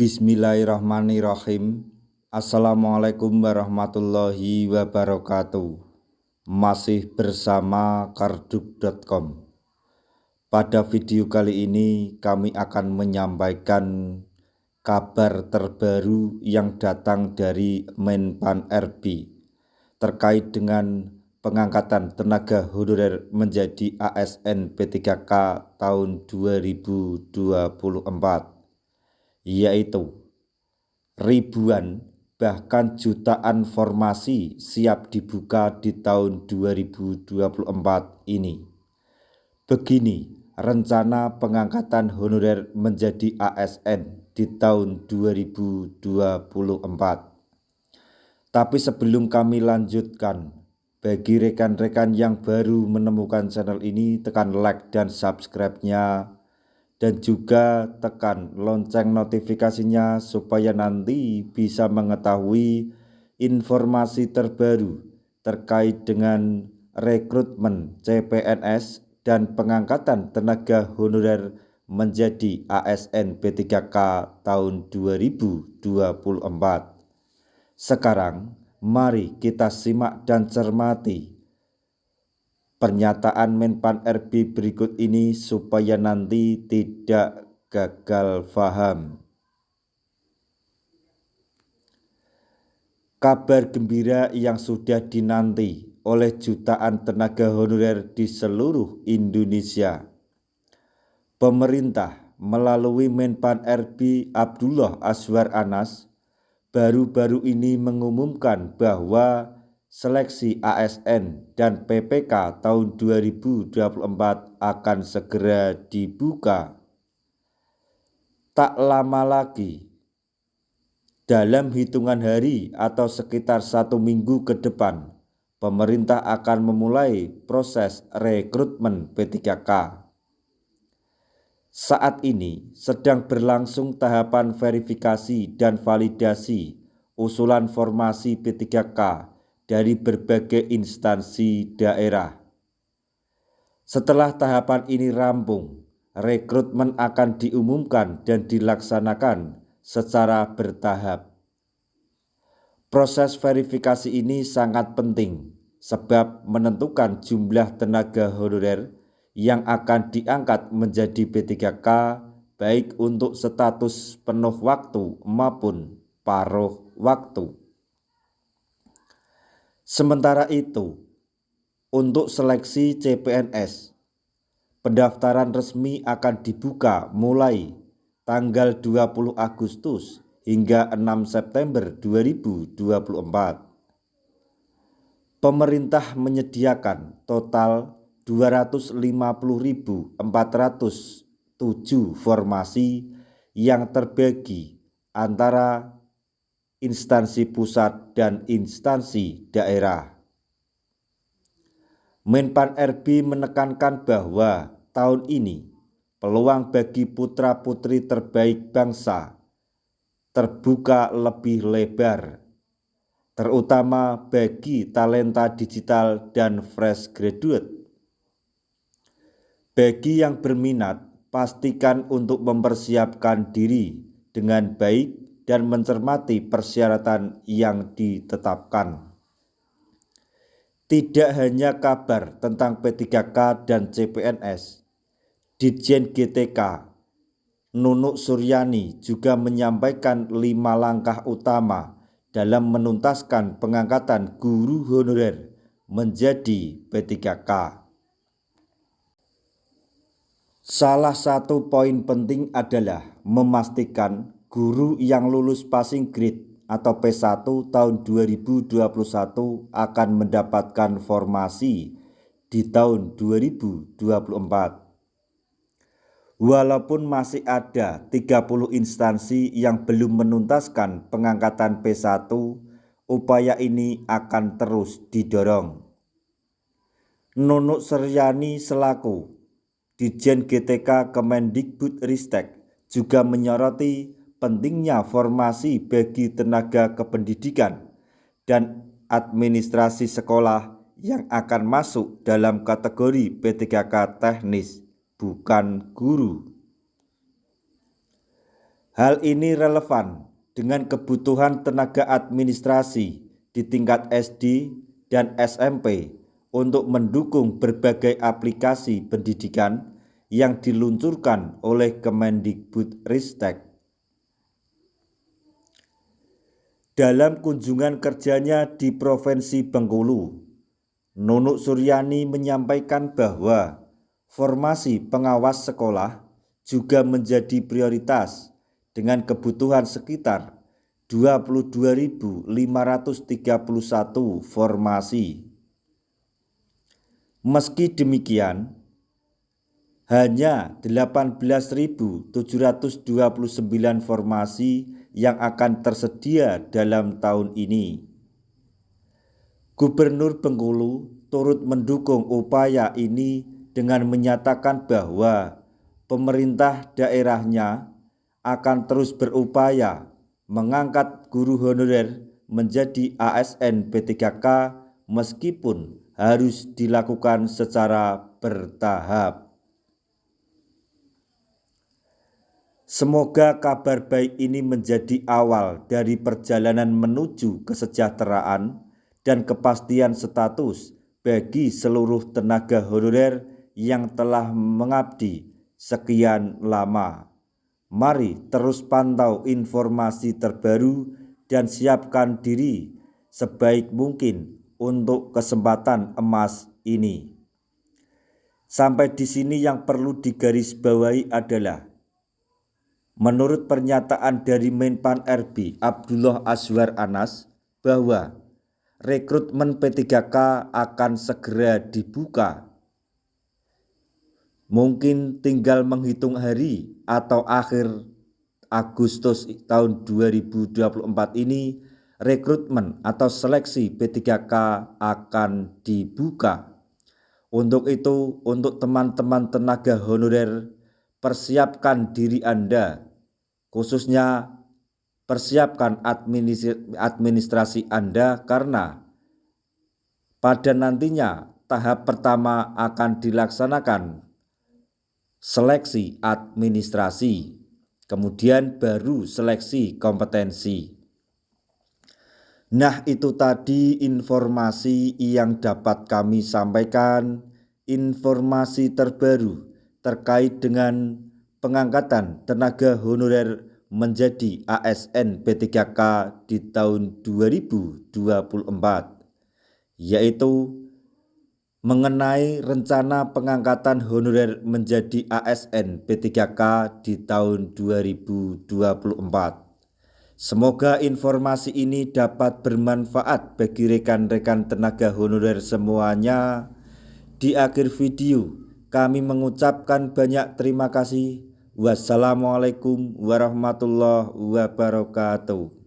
Bismillahirrahmanirrahim. Assalamualaikum warahmatullahi wabarakatuh. Masih bersama karduk.com. Pada video kali ini kami akan menyampaikan kabar terbaru yang datang dari Menpan RB terkait dengan pengangkatan tenaga honorer menjadi ASN P3K tahun 2024. Yaitu ribuan bahkan jutaan formasi siap dibuka di tahun 2024 ini. Begini rencana pengangkatan honorer menjadi ASN di tahun 2024. Tapi sebelum kami lanjutkan, bagi rekan-rekan yang baru menemukan channel ini, tekan like dan subscribe-nya, dan juga tekan lonceng notifikasinya supaya nanti bisa mengetahui informasi terbaru terkait dengan rekrutmen CPNS dan pengangkatan tenaga honorer menjadi ASN P3K tahun 2024. Sekarang mari kita simak dan cermati pernyataan Menpan RB berikut ini supaya nanti tidak gagal paham. Kabar gembira yang sudah dinanti oleh jutaan tenaga honorer di seluruh Indonesia. Pemerintah melalui Menpan RB Abdullah Azwar Anas baru-baru ini mengumumkan bahwa seleksi ASN dan PPK tahun 2024 akan segera dibuka. Tak lama lagi, dalam hitungan hari atau sekitar 1 minggu ke depan, pemerintah akan memulai proses rekrutmen P3K. Saat ini sedang berlangsung tahapan verifikasi dan validasi usulan formasi P3K dari berbagai instansi daerah. Setelah tahapan ini rampung, rekrutmen akan diumumkan dan dilaksanakan secara bertahap. Proses verifikasi ini sangat penting sebab menentukan jumlah tenaga honorer yang akan diangkat menjadi P3K baik untuk status penuh waktu maupun paruh waktu. Sementara itu, untuk seleksi CPNS, pendaftaran resmi akan dibuka mulai tanggal 20 Agustus hingga 6 September 2024. Pemerintah menyediakan total 250.407 formasi yang terbagi antara instansi pusat dan instansi daerah. Menpan RB menekankan bahwa tahun ini peluang bagi putra-putri terbaik bangsa terbuka lebih lebar, terutama bagi talenta digital dan fresh graduate. Bagi yang berminat, pastikan untuk mempersiapkan diri dengan baik dan mencermati persyaratan yang ditetapkan. Tidak hanya kabar tentang P3K dan CPNS, Ditjen GTK Nunuk Suryani juga menyampaikan 5 langkah utama dalam menuntaskan pengangkatan guru honorer menjadi P3K. Salah satu poin penting adalah memastikan guru yang lulus passing grade atau P1 tahun 2021 akan mendapatkan formasi di tahun 2024. Walaupun masih ada 30 instansi yang belum menuntaskan pengangkatan P1, upaya ini akan terus didorong. Nunuk Suryani selaku Ditjen GTK Kemendikbudristek juga menyoroti pentingnya formasi bagi tenaga kependidikan dan administrasi sekolah yang akan masuk dalam kategori P3K teknis, bukan guru. Hal ini relevan dengan kebutuhan tenaga administrasi di tingkat SD dan SMP untuk mendukung berbagai aplikasi pendidikan yang diluncurkan oleh Kemendikbudristek. Dalam kunjungan kerjanya di Provinsi Bengkulu, Nunuk Suryani menyampaikan bahwa formasi pengawas sekolah juga menjadi prioritas dengan kebutuhan sekitar 22.531 formasi. Meski demikian, hanya 18.729 formasi yang akan tersedia dalam tahun ini. Gubernur Bengkulu turut mendukung upaya ini dengan menyatakan bahwa pemerintah daerahnya akan terus berupaya mengangkat guru honorer menjadi ASN P3K meskipun harus dilakukan secara bertahap. Semoga kabar baik ini menjadi awal dari perjalanan menuju kesejahteraan dan kepastian status bagi seluruh tenaga honorer yang telah mengabdi sekian lama. Mari terus pantau informasi terbaru dan siapkan diri sebaik mungkin untuk kesempatan emas ini. Sampai di sini yang perlu digarisbawahi adalah menurut pernyataan dari Menpan RB Abdullah Azwar Anas bahwa rekrutmen P3K akan segera dibuka. Mungkin tinggal menghitung hari atau akhir Agustus tahun 2024 ini rekrutmen atau seleksi P3K akan dibuka. Untuk itu, untuk teman-teman tenaga honorer, persiapkan diri Anda, khususnya persiapkan administrasi Anda karena pada nantinya tahap pertama akan dilaksanakan seleksi administrasi, kemudian baru seleksi kompetensi. Nah, itu tadi informasi yang dapat kami sampaikan, informasi terbaru terkait dengan pengangkatan tenaga honorer menjadi ASN P3K di tahun 2024, yaitu mengenai rencana pengangkatan honorer menjadi ASN P3K di tahun 2024. Semoga informasi ini dapat bermanfaat bagi rekan-rekan tenaga honorer semuanya. Di akhir video, kami mengucapkan banyak terima kasih. Wassalamualaikum warahmatullahi wabarakatuh.